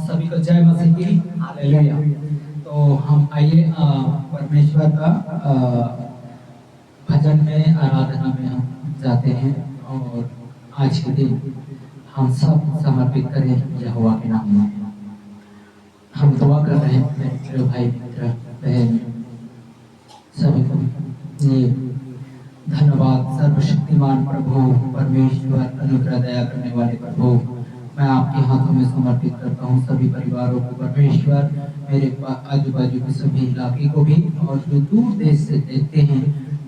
सभी को जय मसीह की हालेलुया। तो हम आइए परमेश्वर का भजन में आराधना में हम जाते हैं और आज के दिन हम सब समर्पित करें यहोवा के नाम में। हम दुआ कर रहे हैं मेरे भाई मित्र बहन सभी को। धन्यवाद सर्वशक्तिमान प्रभु परमेश्वर अनुग्रह दया करने वाले प्रभु, मैं आपके हाथों में समर्पित करता हूँ सभी परिवारों को परमेश्वर, मेरे आजू बाजू के सभी इलाके को भी, और जो दूर देश से देखते हैं,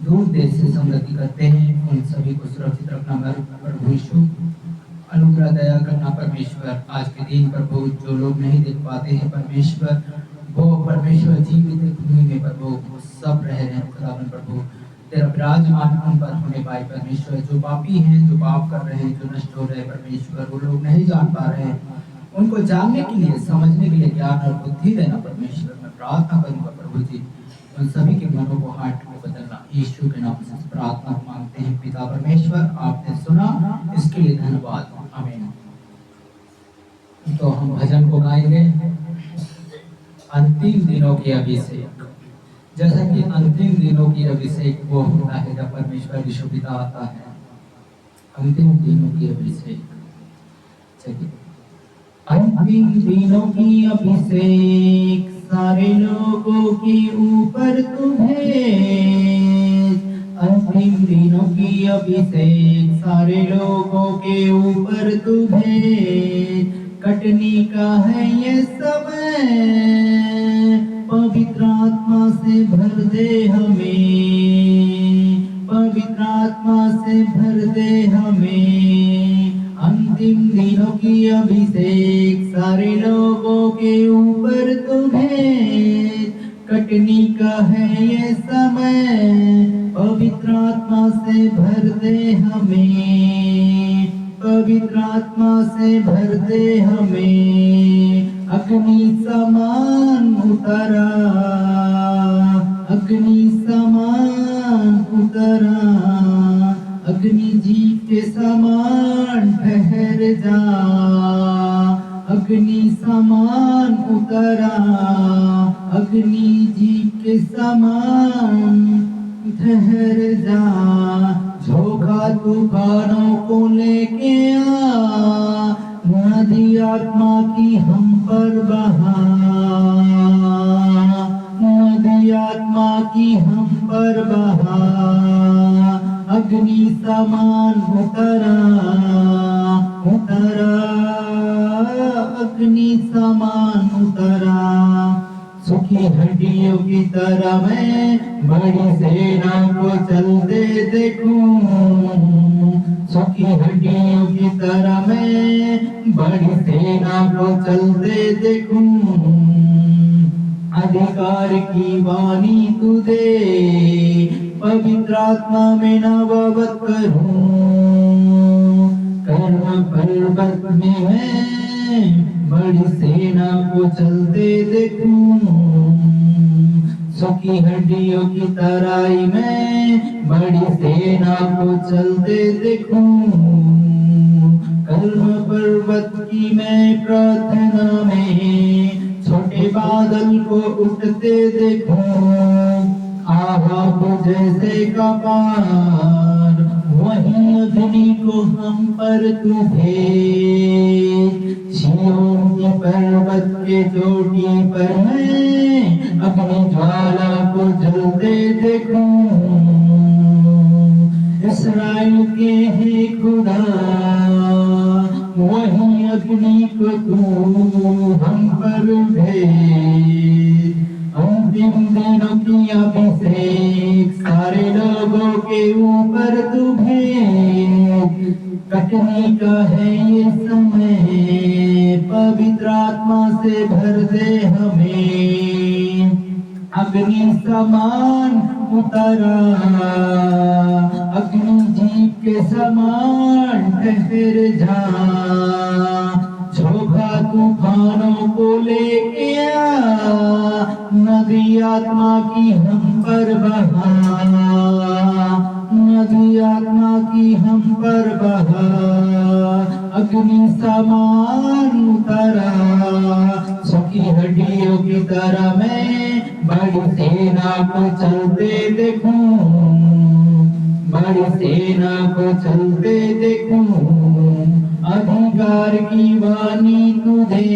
दूर देश से संगति करते हैं, उन सभी को सुरक्षित रखना प्रभु यीशु। अनुग्रह दया करना परमेश्वर, आज के दिन प्रभु जो लोग नहीं देख पाते हैं परमेश्वर, वो परमेश्वर जीवित भूमि में प्रभु सब रह रहे हैं खुदावन प्रभु, तेरा विराजमान उन पर होने पाए परमेश्वर। जो पापी हैं, जो पाप कर रहे हैं, जो नष्ट हो रहे हैं परमेश्वर, वो लोग नहीं जान पा रहे हैं, उनको जानने के लिए, समझने के लिए ज्ञान और बुद्धि देना परमेश्वर। मैं प्रार्थना करूंगा प्रभु जी, उन सभी के मनों को, हार्ट को बदलना, यीशु के नाम से प्रार्थना मांगते हैं पिता परमेश्वर। आपने सुना, इसके लिए धन्यवाद, आमीन। तो हम भजन को गाएंगे, अंतिम दिनों के अभिषेक। जैसा कि अंतिम दिनों की अभिषेक वो होता है जब परमेश्वर यीशु पिता आता है, अंतिम दिनों की अभिषेक। चलिए, अंतिम दिनों की अभिषेक सारे लोगों के ऊपर तुम्हें, अंतिम दिनों की अभिषेक सारे लोगों के ऊपर तुम्हें, कटनी का है ये समय, पवित्र आत्मा से भर दे हमें, पवित्र आत्मा से भर दे हमें, अंतिम दिनों की अभिषेक सारे लोगों के ऊपर तुम्हें, कटनी का है ये समय, पवित्र आत्मा से भर दे हमें, पवित्र आत्मा से भर दे हमें, अग्नि समान उतरा, अग्नि समान उतरा, अग्नि जीव के समान ठहर जा, अग्नि समान उतरा, अग्नि जीव के समान ठहर जा, झोंका तूफानों को लेके आ, नदी आत्मा की हम पर बहा, नदी आत्मा की हम पर बहा, अग्नि समान उतरा, उतरा, अग्नि समान उतरा, सुखी हड्डियों की तरह मैं बड़ी सेना को चलते देखूं, सुखी हड्डियों की तरह मैं बड़ी सेना को चलते देखूं, अधिकार की वाणी तू दे, पवित्र आत्मा में नवावत करूं, कर्म पर्वत में मैं बड़ी सेना को चलते देखूं, सुखी हड्डियों की तराई में बड़ी सेना को चलते देखूं, कर्म पर्वत की मैं प्रार्थना में छोटे बादल को उठते देखूं, आहाब जैसे कपार वहीं अग्नि को हम पर तू भेज, सिय्योन के पर्वत के चोटी पर मैं अग्नि ज्वाला को जलते देखूं, इस्राएल के है खुदा वहीं अग्नि को तू हम पर भेज, अंतिम दिनों की अभिषेक सारे लोगों के ऊपर तू भेज, कटनी का है ये समय, पवित्र आत्मा से भर दे हमें, अग्नि समान उतरा, अग्नि जीव के समान ठहर जा, झोंका तूफानों को लेके आ, नदी आत्मा की हम पर बहा, नदी आत्मा की हम पर बहा, अग्नि समान उतरा, तरह मैं बड़ी सेना को चलते देखूं, बड़ी सेना को चलते देखूं, अधिकार की वाणी तुझे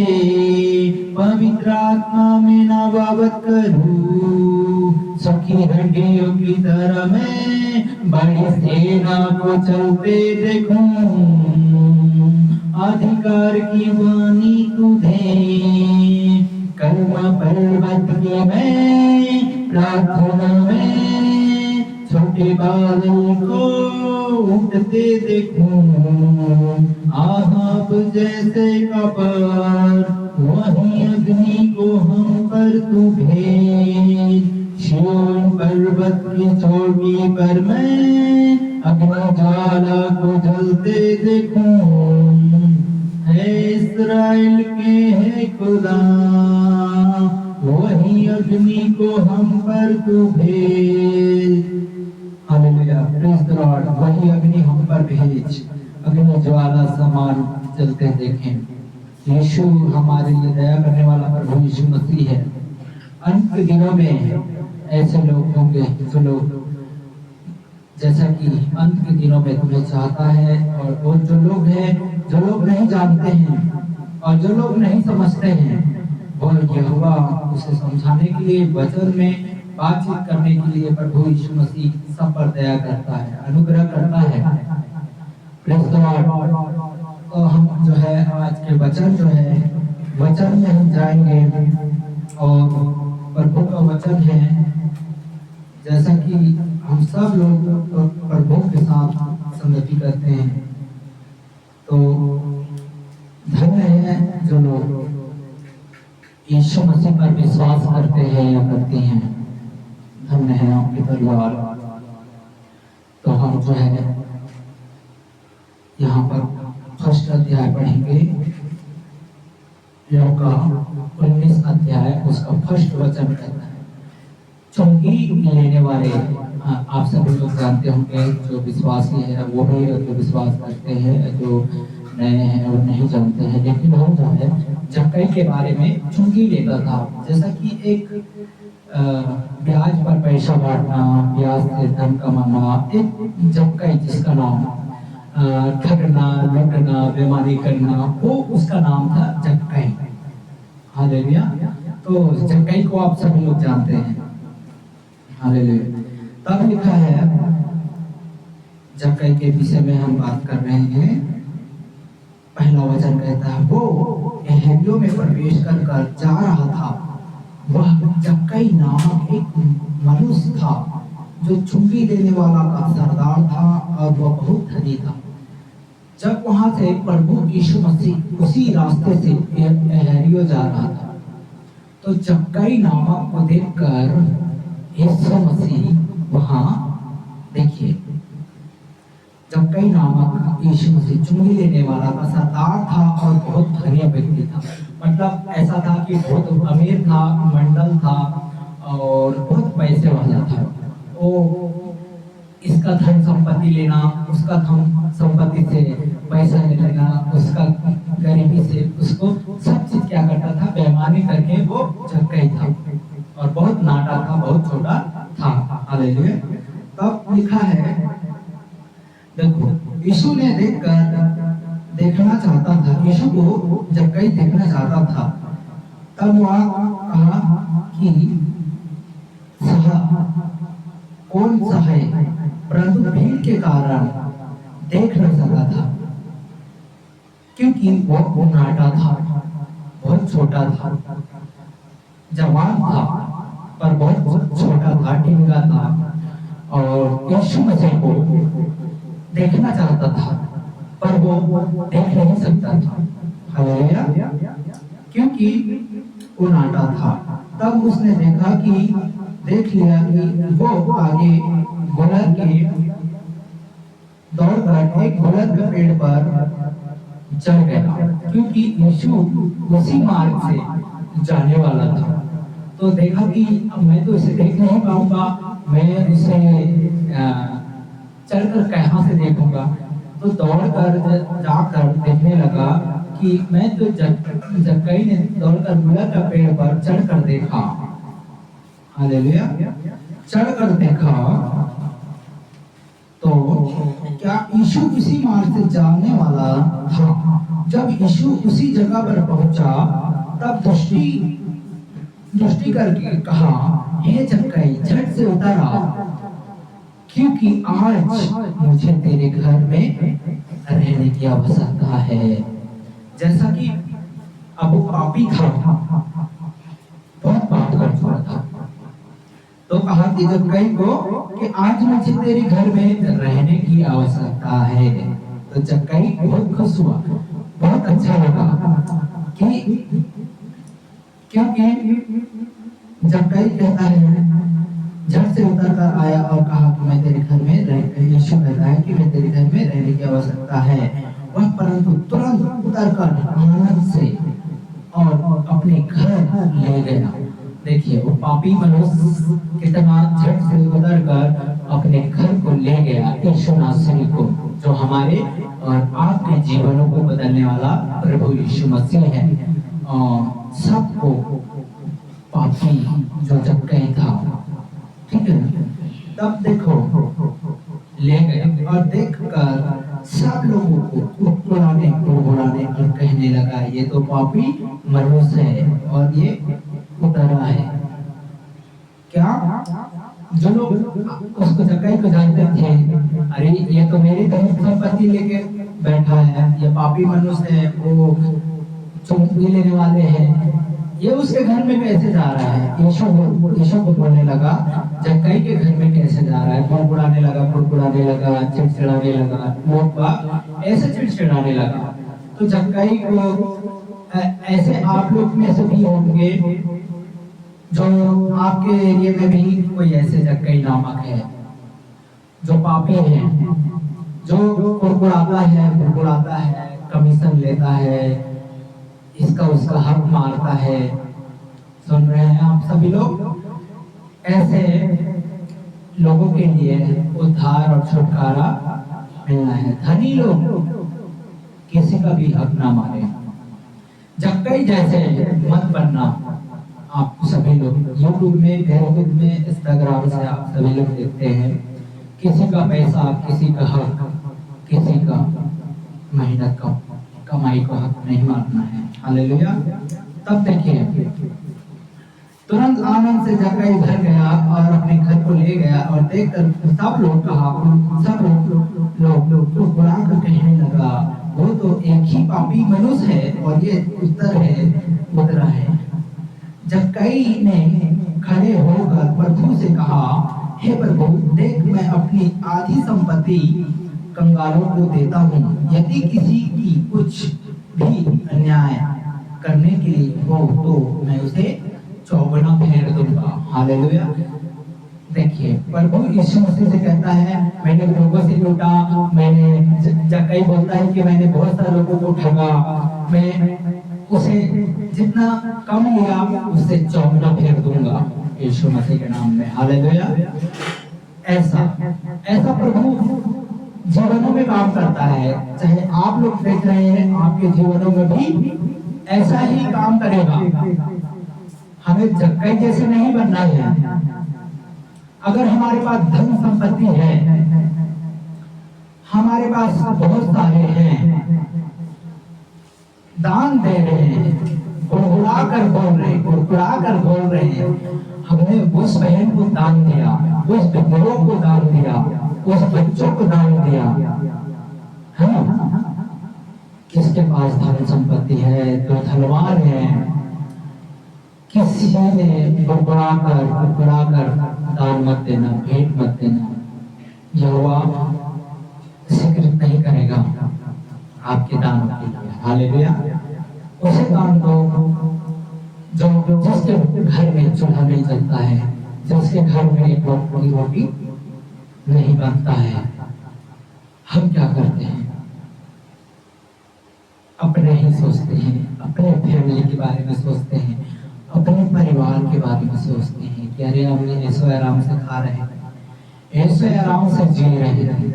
पवित्र आत्मा में नवावत करूं। सखी हड्डियों की तरह मैं बड़ी सेना को चलते देखूं, अधिकार की वाणी तुझे कर्म पर्वत की मैं प्रार्थना में छोटे बादल को उठते देखूं, आहाब जैसे कपर वही अग्नि को हम पर तू भेज। सिय्योन पर्वत की चोटी पर मैं अग्नि ज्वाला को जलते देखूं, है इस्राएल के है खुदा वही अग्नि को हम पर तू भेज। Hallelujah, praise the Lord. वही अग्नि हम पर भेज, अग्नि ज्वाला समान जलते देखें। यीशु हमारे लिए दया करने वाला प्रभु यीशु मसीह है। अंत के दिनों में ऐसे लोग होंगे जो लोग, जैसा कि अंत के दिनों में तुम्हें चाहता है, और जो लोग हैं जो लोग नहीं जानते हैं और जो लोग नहीं समझते हैं, वो यहोवा उसे समझाने के लिए वचन में बातचीत करने के लिए प्रभु यीशु मसीह सब पर दया करता है, अनुग्रह करता है। Praise the Lord. तो हम जो है आज के वचन जो है, वचन में हम जाएंगे और प्रभु का वचन है, जैसा कि हम सब लोग प्रभु के साथ संगति करते हैं, तो धन्य है जो लोग यीशु मसीह पर विश्वास करते हैं या करती हैं, धन्य है आपके परिवार। तो हम जो है यहाँ पर फर्स्ट अध्याय पढ़ेंगे, लूका 19 अध्याय, उसका फर्स्ट वचन कहता है, चुंगी लेने वाले, आप सभी लोग जानते होंगे, जो विश्वासी है वो भी, जो विश्वास करते हैं, जो नए हैं वो नहीं जानते हैं, लेकिन हम जो है जक्कई के बारे में चुंगी लेता था, जैसा कि एक ब्याज पर पैसा बांटना, ब्याज से धन कमाना, एक जक्कई जिसका नाम ठगना, लूटना, बेईमानी करना, वो उसका नाम था जक्कई। हालेलुया। तो जक्कई को आप सभी लोग जानते हैं। हालेलुया। तब लिखा है, जक्कई के विषय में हम बात कर रहे हैं। पहला वचन कहता है, वो यहूदियों में प्रवेश कर जा रहा था। वह जक्कई नामक एक मनुष्य था जो चुंगी देने वाला का सरदार था, और वह बहुत धनी था। जब वहां से प्रभु यीशु मसीह उसी रास्ते से यहूदियों जा रहा था, तो जक्कई नामक को देखकर यीशु मसीह वहां, देखिए, जक्कई नामक यीशु मसीह चुंगी लेने वाला का सरदार था और बहुत धनी व्यक्ति था। मतलब ऐसा था कि बहुत अमीर था, मंडल था और बहुत पैसे वाला था। वो इसका धन संपत्ति लेना, उसका धन संपत्ति से पैसा ले लेना, उसका गरीबी से उसको सब चीज क्या करता था, बेईमानी करके वो जक्कई था, और बहुत नाटा था, बहुत छोटा था। हालेलुया। तब लिखा है, देखो, यीशु ने देखना चाहता था, यीशु को जक्कई देखना चाहता था। तब वह कहा कि कौन सा है, परंतु भीड़ के कारण देख नहीं सका था, क्योंकि वो नाटा था, बहुत छोटा था, जवान था पर बहुत छोटा था, ढींगा था, और यीशु मसीह को देखना चाहता था पर वो देख नहीं सकता था। हालेलुया। क्योंकि वो नाटा था। तब उसने देख लिया कि वो आगे गुलर के दौड़कर एक गुलर के पेड़ पर चढ़ गया, क्योंकि यीशु उसी मार्ग से जाने वाला था। तो देखा कि अब मैं तो इसे देख नहीं पाऊंगा, मैं उसे चढ़कर कहाँ से देखूंगा। तो दौड़कर जाकर देखने लगा कि मैं तो जक्कई ने दौड़कर गुलर का पेड़ पर चढ़कर देखा, हालेलुया, चढ़कर देखा तो क्या यीशु उसी मार्ग से जाने वाला था। जब यीशु उसी जगह पर पहुंचा तब दृष्टि करके कहा, हे जक्कई झट से उतर आ, क्योंकि आज मुझे तेरे घर में रहने की आवश्यकता है। जैसा कि अब वो पापी था, बहुत पाप कर चुका था, तो कहा कि जक्कई को कि आज मुझे तेरे घर में रहने की आवश्यकता है। तो जक्कई बहुत खुश हुआ, बहुत अच्छा लगा कि क्योंकि जक्कई कहता है झट से उतर कर आया और कहा कि मैं तेरे घर में यीशु कहता है कि मैं तेरे घर में रहने की आवश्यकता है। वह परंतु तुरंत उतर कर आनंद से और अपने घर ले गया। देखिए वो पापी मनुष्य कितना झट से उतर कर अपने घर को ले गया यीशु नासरी को, जो हमारे और आपके जीवनों को बदलने वाला प्रभु यीशु मसीह है। और सबको पापी जो जक्कई था, ठीक है, तब देखो ले गए और देखकर सब लोगों को कुड़कुड़ाने और कहने लगा, ये तो पापी मनुष्य है और ये उतरा है। क्या जो लोग उसको जक्कई को जानते थे, अरे ये तो मेरी धन संपत्ति लेके बैठा है, ये पापी मनुष्य है, वो चुंगी लेने वाले हैं, ये उसके घर में कैसे जा रहा है। यीशु को बोलने लगा, जक्कई के घर में कैसे जा रहा है। कुड़कुड़ाने लगा, चिड़चिड़ाने लगा, लोग ऐसे चिड़चिड़ाने लगा। तो जक्कई को ऐसे आप लोग में से भी होंगे जो आपके एरिया में भी कोई ऐसे जक्कई नामक है जो पापी है, जो कुड़कुड़ाता है, कमीशन लेता है, इसका उसका हक मारता है। सुन रहे हैं आप सभी लोग? ऐसे लोगों के लिए उद्धार और छुटकारा मिलना है। धनी लोग किसी का भी हक ना मारे, जक्कई जैसे मत बनना। आप सभी लोग यूट्यूब में, फेसबुक में, इंस्टाग्राम से आप सभी लोग देखते हैं, किसी का पैसा, किसी का हक, किसी का मेहनत का कमाई को हक नहीं मारना है। हालेलुया। तब देखिए तुरंत आनंद से जक्कई घर गया और अपने घर को ले गया और देखकर सब लोग बुरा कर कहने लगा, वो तो एक ही पापी मनुष्य है और ये उतरा है। जक्कई ने खड़े होकर प्रभु से कहा, हे प्रभु, देख मैं अपनी आधी संपत्ति कंगालों को देता हूँ, यदि किसी की कुछ भी अन्याय करने के लिए हो तो मैं उसे चौगुना फेर दूंगा। हालेलुया। देखिए प्रभु यीशु मसीह से कहता है, मैंने लोगों से लूटा, मैंने जक्कई बोलता है कि मैंने बहुत सारे लोगों को ठगा, मैं उसे जितना कम लिया उससे चौगुना फेर दूंगा यीशु मसीह के नाम में। हालेलुया। ऐसा प्रभु जीवनों में काम करता है। चाहे आप लोग देख रहे हैं, आपके जीवनों में भी ऐसा ही काम करेगा। हमें जक्कई जैसे नहीं बनना है। अगर हमारे पास धन संपत्ति है, हमारे पास बहुत सारे हैं, दान दे रहे हैं, गुड़गुड़ा कर बोल रहे हैं, हमने उस बहन को दान दिया, उस विधवा को दान दिया, उस बच्चों को दान दिया, है ना? किसके पास धन संपत्ति है तो धनवान है, किसी ने गुड़गुड़ा कर दान मत देना, भेंट मत देना। यहोवा स्वीकृत नहीं करेगा आपके दान के लिए। हालेलुया। उसे दान दो जो जिसके घर में चूल्हा नहीं जलता है, जिसके घर में एक वक्त की रोटी नहीं बनता है। हम क्या करते हैं? अपने ही सोचते हैं, अपने फैमिली के बारे में सोचते हैं, अपने परिवार के बारे में सोचते हैं कि अरे हम ऐसे आराम से खा रहे हैं, ऐसे आराम से जी रहे हैं,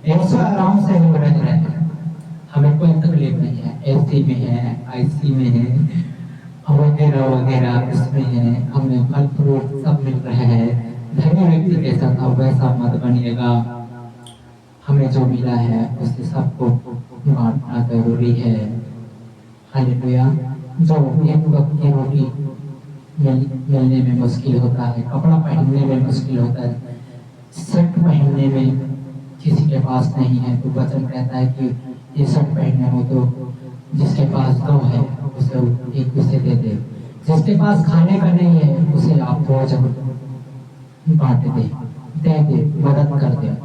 ऐसे आराम से हम रह रहे हैं। हमें कोई तकलीफ नहीं है, एसी में है, आईसी में है, वगैरह वगैरह इसमें है, हमें फल फ्रूट सब मिल रहा है। धनी व्यक्ति कैसा था वैसा मत बनिएगा। हमें जो मिला है उससे सबको बांटना जरूरी है। हालेलुया। जो एक वक्त की रोटी मिलने में मुश्किल होता है, कपड़ा पहनने में मुश्किल होता है, शर्ट पहनने में किसी के पास नहीं है, तो वचन कहता है कि ये शर्ट पहनने हो तो जिसके पास दो है उसे एक उसे दे दे, जिसके पास खाने का नहीं है उसे आप भोजन बांट दे दे, मदद कर दे।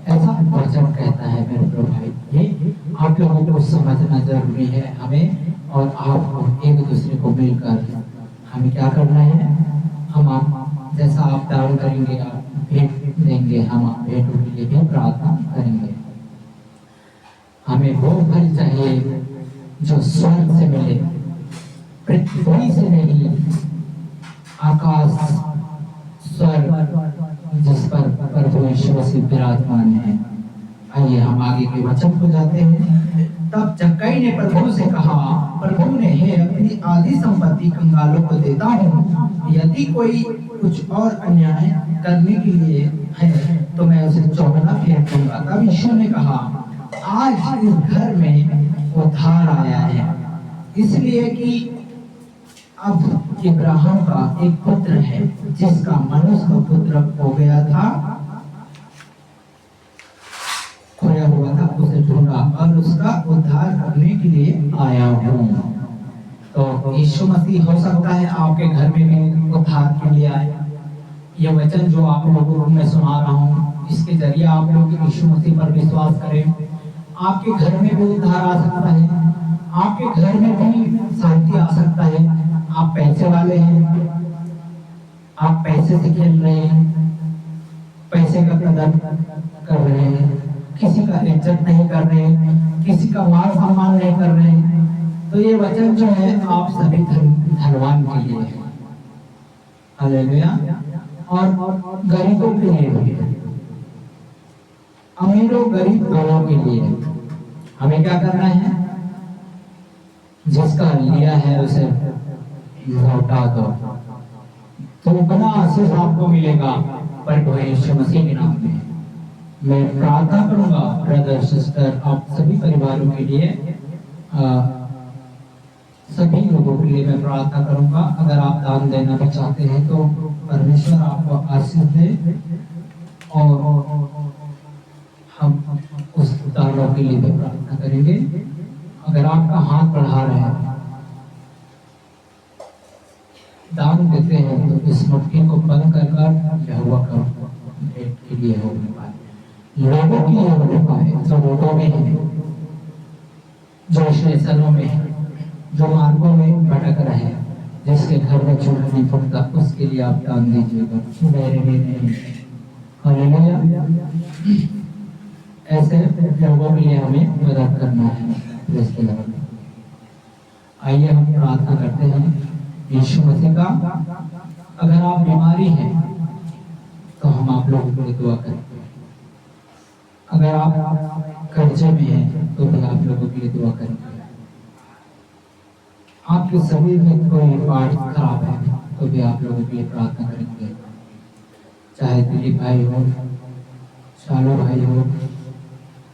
ऐसा वचन कहता है मेरे प्रिय भाई। ये आप लोगों को समझना जरूरी है, हमें और आपको एक दूसरे को मिलकर हमें क्या करना है। हम आप जैसा आप दान करेंगे, आप भेंट देंगे, हम आप भेंटों के लिए भी प्रार्थना करेंगे। हमें वो फल चाहिए जो स्वर्ग से मिले, पृथ्वी से नहीं। आकाश स्वर्ग जिस पर प्रभु यीशु मसीह विराजमान है। आइए हम आगे के वचन को जाते हैं। तब जक्कई ने प्रभु से कहा, प्रभु ने हे अपनी आधी संपत्ति कंगालों को देता हूँ, यदि कोई कुछ और अन्याय करने के लिए है तो मैं उसे चौगुना फेर दूंगा। तब यीशु ने कहा, आज इस घर में उद्धार आया है, इसलिए कि अब इब्राहिम का एक पुत्र है, जिसका मनुष्य पुत्र हो गया था, खोया हुआ था, उसे ढूंढा और उसका उद्धार करने के लिए आया हूँ। तो यीशु मसीह हो सकता है आपके घर में भी उद्धार के लिए आए। ये वचन जो आप लोगों को मैं सुना रहा हूँ, इसके जरिए आप लोग यीशु मसीह पर विश्वास करें, आपके घर में भी उद्धार आ सकता है, आपके घर में भी शांति आ सकता है। आप पैसे वाले हैं, आप पैसे से खेल रहे हैं, पैसे का कदर कर रहे हैं, किसी का इज्जत नहीं कर रहे हैं, किसी का मान सम्मान नहीं कर रहे हैं, तो ये वचन जो है आप सभी धनवान के लिए है। हालेलुया। और गरीबों के लिए भी है, अमीरों गरीब दोनों के लिए है। हमें क्या करना है, जिसका लिया है उसे लौटा दो, तो बड़ा आशीष आपको मिलेगा। प्रभु यीशु मसीह के नाम में मैं प्रार्थना करूंगा ब्रदर सिस्टर, आप सभी परिवारों के लिए, सभी लोगों के लिए मैं प्रार्थना करूंगा। अगर आप दान देना भी चाहते हैं तो परमेश्वर आपको आशीष दे, और हम उस दानों के लिए भी प्रार्थना करेंगे। अगर आपका हाथ बढ़ा रहे हैं, दान देते हैं, तो इस मुट्ठी को बंद कर यहोवा का भेंट के लिए होने पाए, लोगों के लिए होने पाए, जो रोडों में है, जो स्टेशनों में है, जो मार्गों में भटक रहे हैं, जिसके घर में चूल्हा नहीं फूटता, उसके लिए आप दान दीजिएगा, मेरे लिए नहीं। हालेलुया। ऐसे लोगों के लिए हमें मदद करना है। आइए हम प्रार्थना करते हैं यीशु मसीह का। अगर आप बीमारी हैं तो हम आप लोगों के लिए दुआ करेंगे, अगर आप कर्जे में हैं तो भी आप लोगों के लिए दुआ करेंगे, आपके शरीर में कोई पार्ट खराब है तो भी आप लोगों के लिए प्रार्थना करेंगे। चाहे दिलीप भाई हो, शालू भाई हो,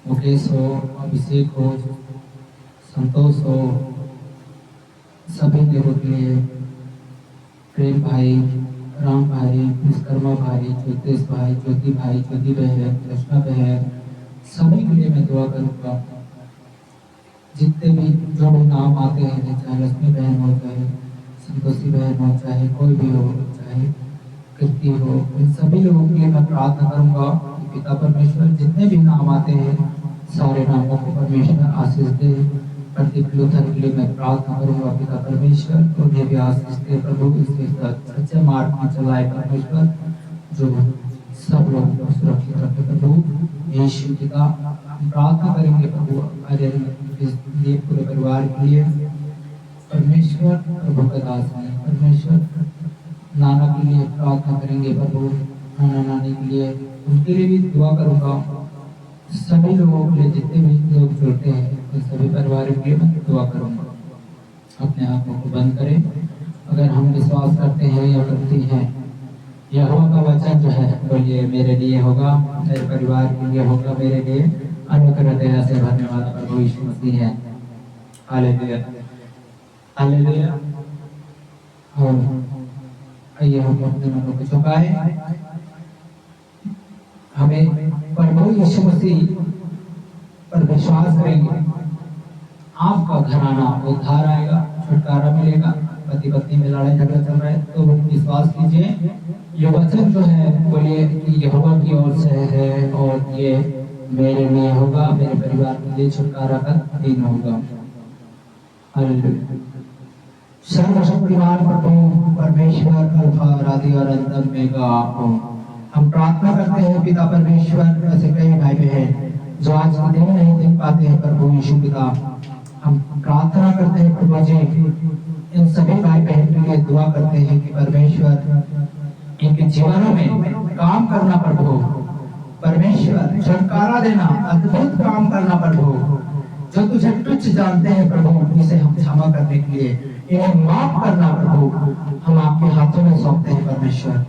मुकेश हो, अभिषेक हो, संतोष हो, सभी लोगों के लिए, प्रेम भाई, राम भाई, विश्वकर्मा भाई, ज्योतिष भाई, ज्योति भाई, ज्योति बहन, कृष्णा बहन, सभी के लिए मैं दुआ करूँगा। जितने भी जो भी नाम आते हैं, चाहे लक्ष्मी बहन हो, चाहे संतोषी बहन हो, चाहे कोई भी हो, चाहे कृति हो, इन सभी लोगों के लिए मैं प्रार्थना करूँगा कि पिता परमेश्वर जितने भी नाम आते हैं, सारे नामों को परमेश्वर आशीष दे। प्रदीप लूथर के लिए मैं प्रार्थना करूंगा, पिता परमेश्वर उन्हें भी आशीष दे प्रभु, इसे सच्चे मार्ग में चलाए परमेश्वर, जो सब लोगों को सुरक्षित रखे प्रभु यीशु पिता। प्रार्थना करेंगे प्रभु ये पूरे परिवार के लिए, परमेश्वर प्रभु का दास है परमेश्वर। नाना के लिए प्रार्थना करेंगे प्रभु, नाना नानी के लिए, उनके लिए भी दुआ करूंगा। सभी लोगों के लिए जितने भी लोग जुड़ते हैं इन सभी परिवार के लिए मैं दुआ करूंगा। अपने आंखों को बंद करें। अगर हम विश्वास करते हैं या करती हैं, यहोवा का वचन जो है बोलिए मेरे लिए होगा, मेरे परिवार के लिए होगा, मेरे लिए अनुग्रह दया से भरने वाला प्रभु यीशु मसीह है। Hallelujah, hallelujah. और आइए हम अपने मनों को झुकाएं। हमें प्रभु यीशु मसीह पर विश्वास करेंगे, आपका घराना उद्धार आएगा, छुटकारा मिलेगा। पति पत्नी में लड़ाई झगड़ा चल रहा है तो विश्वास कीजिए, ये वचन जो है बोलिए कि यहोवा की ओर से है और ये मेरे लिए होगा, मेरे परिवार के लिए छुटकारा का दिन होगा। हालेलुया। सर्वशक्तिमान प्रभु परमेश्वर अल्फा और आदि और अंत में हम प्रार्थना करते हैं पिता परमेश्वर, ऐसे कई भाई बहन जो आज के दिन नहीं देख पाते हैं प्रभु यीशु पिता, हम प्रार्थना करते हैं प्रभु जी, इन सभी भाई बहन के लिए दुआ करते हैं कि परमेश्वर इनके जीवनों में काम करना प्रभु परमेश्वर, छुटकारा देना, अद्भुत काम करना प्रभु। जो तुझे तुच्छ जानते हैं प्रभु, इसे हम क्षमा करने के लिए इन्हें माफ करना प्रभु, हम आपके हाथों में सौंपते हैं परमेश्वर।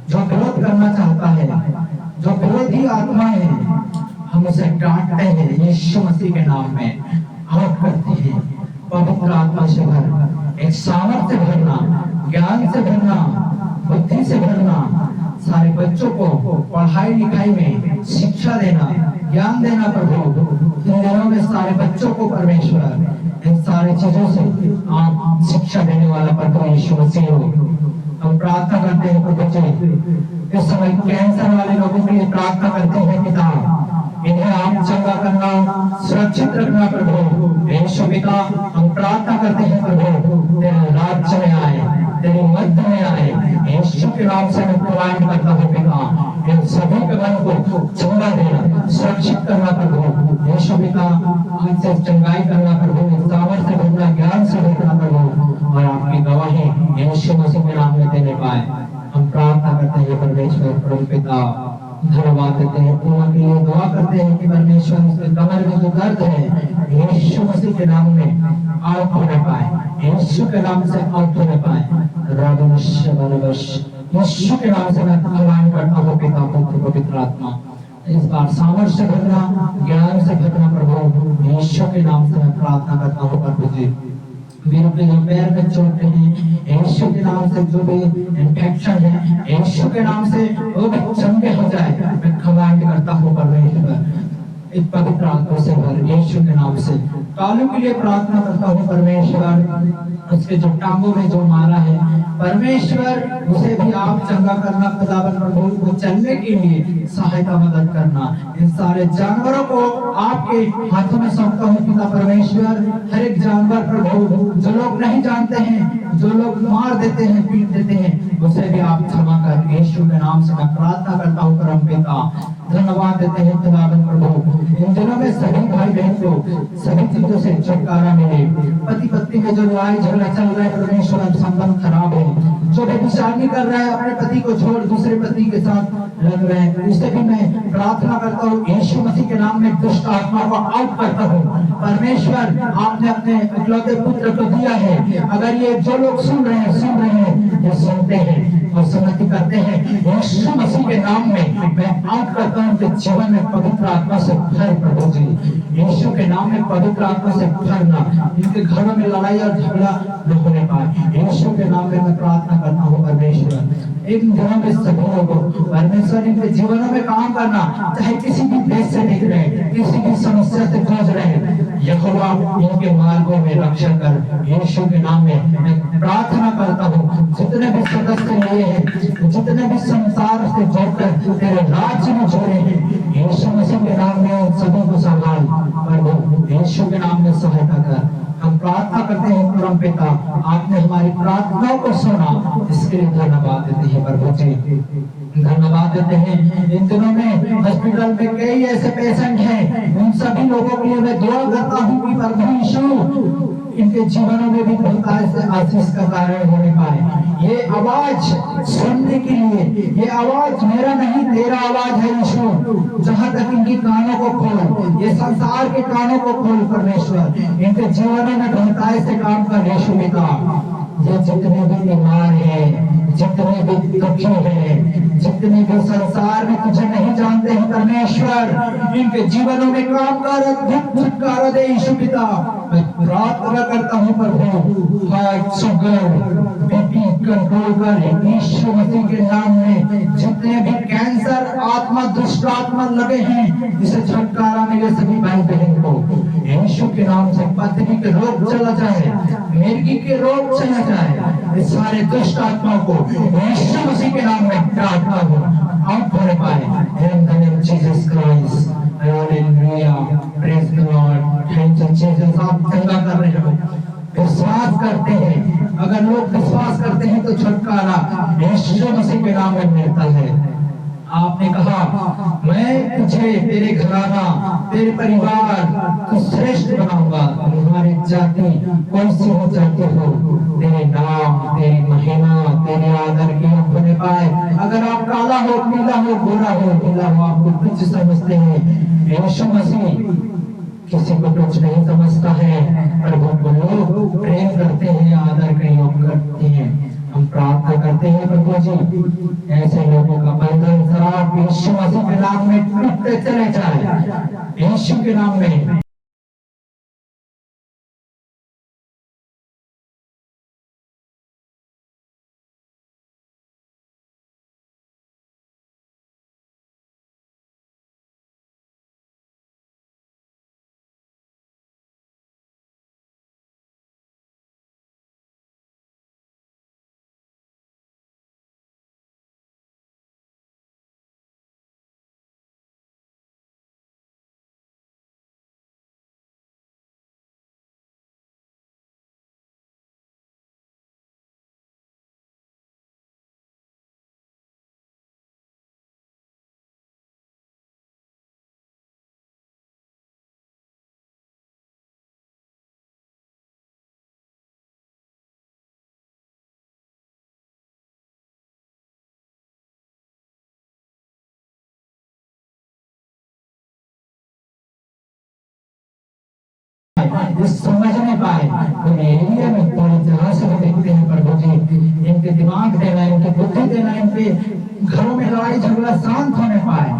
जो विरोध करना चाहता है, जो विरोधी आत्मा है, हम उसे डांटते हैं यीशु मसीह के नाम में, आउट करते हैं। पवित्र आत्मा से भर, एक सामर्थ्य भरना, ज्ञान से भरना, बुद्धि से भरना, सारे बच्चों को पढ़ाई लिखाई में शिक्षा देना, ज्ञान देना प्रभु। इन दिनों में सारे बच्चों को परमेश्वर इन सारी चीजों से आप शिक्षा देने वाला प्रभु यीशु मसीह हो। हम प्रार्थना करते हैं प्रभु जी, इस समय कैंसर वाले लोगों के लिए प्रार्थना करते हैं पिता, इन्हें आप चंगा करना, सुरक्षित रखना प्रभु यीशु पिता। हम प्रार्थना करते हैं प्रभु तेरे राज्य में आए, तेरे मध्य में आए, यीशु के नाम से मैं प्लान करता हूँ पिता। इन सभी के मन को चंगा देना, सुरक्षित करना प्रभु यीशु पिता। आज से चंगाई करना प्रभु, सामर्थ्य भरना, ज्ञान से भरना प्रभु, और आपकी गवाही यीशु मसीह के नाम में देने पाए। हम प्रार्थना करते हैं परमेश्वर प्रभु पिता, धन्यवाद देते हैं, पूरा के लिए दुआ करते हैं कि परमेश्वर उसके कमर में जो दर्द है यीशु मसीह के नाम में आउट होने पाए, यीशु के नाम से आउट होने पाए। यीशु के नाम से मैं आह्वान करता हूँ पिता पुत्र पवित्र आत्मा, इस बार सामर्थ्य से भरना, ज्ञान से भरना प्रभु यीशु के नाम से मैं प्रार्थना करता हूँ प्रभु जी। वीरों के जो पैर में चोट है यीशु के नाम से, जो भी इन्फेक्शन है यीशु के नाम से वो भी चंगे हो जाए, मैं कमांड करता हूँ परमेश्वर एक पवित्र आत्मा से भर यीशु के नाम से। कालू के लिए प्रार्थना करता हूँ परमेश्वर, उसके जो टांगों में जो मारा है परमेश्वर, उसे भी आप चंगा करना खुदावन प्रभु, को चलने के लिए सहायता मदद करना। इन सारे जानवरों को आपके हाथों में सौंपता हूँ पिता परमेश्वर। हर एक जानवर प्रभु जो लोग नहीं जानते हैं, जो लोग मार देते हैं, पीट देते हैं, उसे भी आप क्षमा कर यीशु के नाम से मैं प्रार्थना करता हूँ परम पिता। धन्यवाद देते हैं खुदावन प्रभु, इन दिनों में सभी भाई बहन को सभी चीजों से छुटकारा मिले। पति पत्नी में जो लड़ाई झगड़ा चल रहा है परमेश्वर, संबंध खराब है, जो व्यभिचार कर रहा है, अपने पति को छोड़ दूसरे पति के साथ लग रहे हैं, इससे भी मैं प्रार्थना करता हूँ यीशु मसीह के नाम में दुष्ट आत्मा को आउट करता हूँ परमेश्वर। आपने अपने इकलौते पुत्र को दिया है, अगर ये जो लोग सुन रहे हैं, ये सुनते हैं और सम्मति करते हैं यीशु मसीह के नाम में मैं आउट करता हूँ कि जीवन में पवित्र आत्मा से भर प्रभु जी, यीशु के नाम में पवित्र आत्मा से भरना, इनके घरों में लड़ाई और झगड़ा न होने पाए, यीशु के नाम में मैं प्रार्थना करता हूँ परमेश्वर। इन दिनों में सभी लोगों परमेश्वर इनके जीवनों में काम करना, चाहे किसी भी देश से दिख रहे, किसी भी समस्या से जूझ रहे, यहोवा इनके मार्गों में रक्षा कर यीशु के नाम में मैं प्रार्थना करता हूँ। जितने भी सदस्य लिए हैं, जितने भी संसार से जोड़कर तेरे राज्य में जोड़े हैं, यीशु मसीह के नाम में सभी को संभाल प्रभु, यीशु के नाम में सहायता कर। हम प्रार्थना करते हैं परम पिता, आपने हमारी प्रार्थनाओं को सुना, इसके लिए धन्यवाद देते हैं प्रभु जी, धन्यवाद देते हैं। इन दिनों में हॉस्पिटल में कई ऐसे पेशेंट हैं, उन सभी लोगों के लिए मैं दुआ करता हूँ कि प्रभु यीशु इनके जीवनों में भी बहुत से आशीष का कारण होने पाए, ये आवाज सुनने के लिए, ये आवाज मेरा नहीं तेरा आवाज है यीशु। जहां तक इनकी कानों को खोल, ये संसार के कानों को खोल परमेश्वर, इनके जीवनों में गहराई से काम कर यीशु पिता। ये जितने भी बीमार हैं, जितने भी दुखी हैं, जितने भी संसार में तुझे नहीं जानते हैं परमेश्वर, इनके जीवनों में काम कर, अद्भुत छुटकारा दे यीशु पिता। मैं प्रार्थना करता हूँ प्रभु, हार्ट शुगर बीपी कंट्रोल कर यीशु मसीह के नाम में। जितने भी कैंसर आत्मा दुष्ट आत्मा लगे हैं, जिसे छुटकारा मिले सभी भाई बहन को यीशु के नाम से। पथरी के रोग चला जाए, मिर्गी के रोग चला जाए, इस सारे दुष्ट आत्माओं को यीशु मसीह के नाम में प्रार्थना हो आप होने पाए। In the name of Jesus Christ, Hallelujah, praise the Lord, thank you Jesus। आप चंगा कर रहे हो, विश्वास करते हैं, अगर लोग विश्वास करते हैं तो छुटकारा यीशु मसीह के नाम में मिलता है। आपने कहा मैं तुझे, तेरे घराना, तेरे परिवार को श्रेष्ठ बनाऊंगा। तुम्हारी जाति कोई सी हो जाती हो, तेरे नाम, तेरी महिमा, तेरे आदर की होने पाए। अगर आप काला हो, पीला हो, गोरा हो, ढीला हो, आपको कुछ समझते हैं, यीशु मसीह किसी को कुछ नहीं समझता है। प्रभु को लोग प्रेम करते हैं, आदर का योग करते हैं। हम प्रार्थना करते हैं प्रभु जी, ऐसे लोगों का बंधन शराब यीशु मसीह के नाम में टूटते चले जाए, यीशु के नाम में। समझ नहीं पाए पूरे एरिया में, पूरी तरह से देखते हैं प्रभु जी, इनके दिमाग देना, इनकी बुद्धि देना, इनके घरों में लड़ाई झगड़ा शांत होने पाए।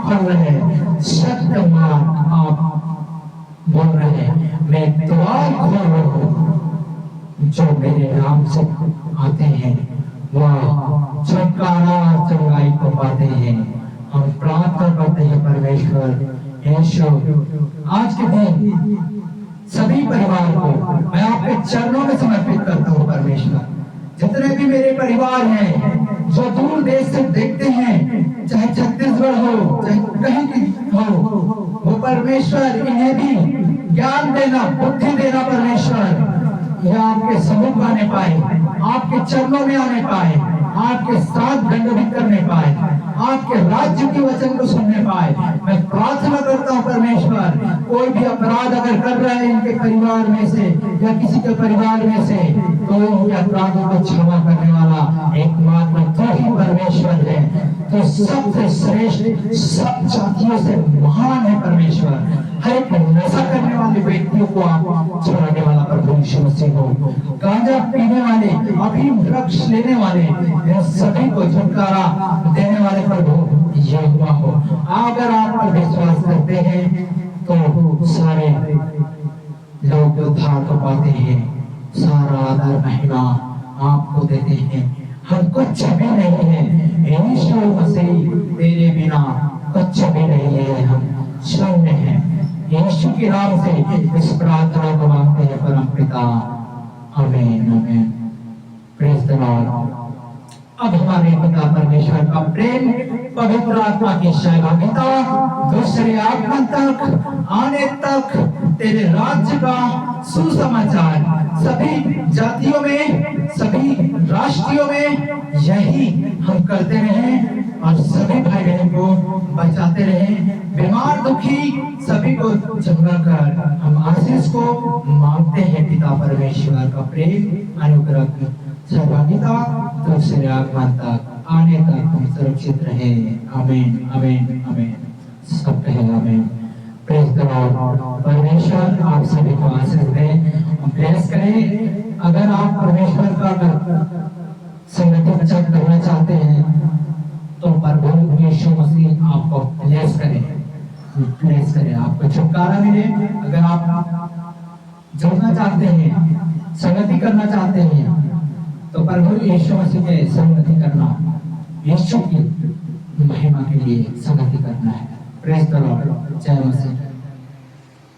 खोल रहे हैं, सत्य मार्ग आप बोल रहे हैं, मैं द्वार खोल रहा हूँ, जो मेरे नाम से आते हैं वह छुटकारा चंगाई को पाते हैं। हम प्रार्थना करते हैं परमेश्वर यीशु, आज के दिन सभी परिवार को मैं आपके चरणों में समर्पित करता हूँ परमेश्वर। जितने भी मेरे परिवार हैं जो दूर देश से देखते हैं, चाहे छत्तीसगढ़ हो, चाहे कहीं भी हो, वो परमेश्वर इन्हें भी ज्ञान देना, बुद्धि देना परमेश्वर, यह आपके समूह आने पाए, आपके चरणों में आने पाए, आपके साथ दंडवत करने पाए, आपके राज्य के वचन को सुनने पाए। मैं प्रार्थना करता हूँ परमेश्वर, कोई भी अपराध अगर कर रहा है इनके परिवार में से या किसी के परिवार में से, तो इनके अपराधों को क्षमा करने वाला एकमात्र तो ही परमेश्वर है। तो सबसे श्रेष्ठ, सब जातियों से महान है परमेश्वर। हर एक नशा करने वाले व्यक्तियों को आप छुड़ाने वाला प्रभु यीशु मसीह हो। गांजा पीने वाले, अफीम ड्रग्स लेने वाले, इन सभी को छुटकारा देने वाले प्रभु यहोवा हो। अगर आप पर विश्वास करते हैं तो सारे लोग उद्धार को पाते हैं। सारा आदर महिमा आपको देते हैं। हम कुछ भी नहीं है यीशु मसीह, तेरे बिना कुछ भी नहीं है, हम शून्य हैं। यीशु के नाम से इस प्रार्थना को मांगते हैं परम पिता, आमीन आमीन। Praise the Lord. अब हमारे पिता परमेश्वर का प्रेम, पवित्र आत्मा की सहभागिता, दूसरे आगमन तक आने तक तेरे राज्य का सुसमाचार सभी जातियों में, सभी राष्ट्रों में यही हम करते रहें और सभी भाई बहन को बचाते रहें। बीमार दुखी सभी को चंगा कर हम आशीष को मांगते हैं। पिता परमेश्वर का प्रेम, अनुग्रह, सहभागिता दूसरे आगमन तक आने तक हम सुरक्षित रहे। आमीन आमीन आमीन। सब कहे आमीन। Praise the Lord. परमेश्वर आप सभी को आशीष दे, ब्लेस करे। अगर आप परमेश्वर का संगति वचन करना चाहते हैं तो प्रभु यीशु मसीह आपको ब्लेस करे, ब्लेस करे, आपको छुटकारा मिले। अगर आप जुड़ना चाहते हैं, संगति करना चाहते हैं, तो प्रभु यीशु मसीह के संगति करना, यीशु की महिमा के लिए संगति करना है। Praise the Lord. जय मसीह।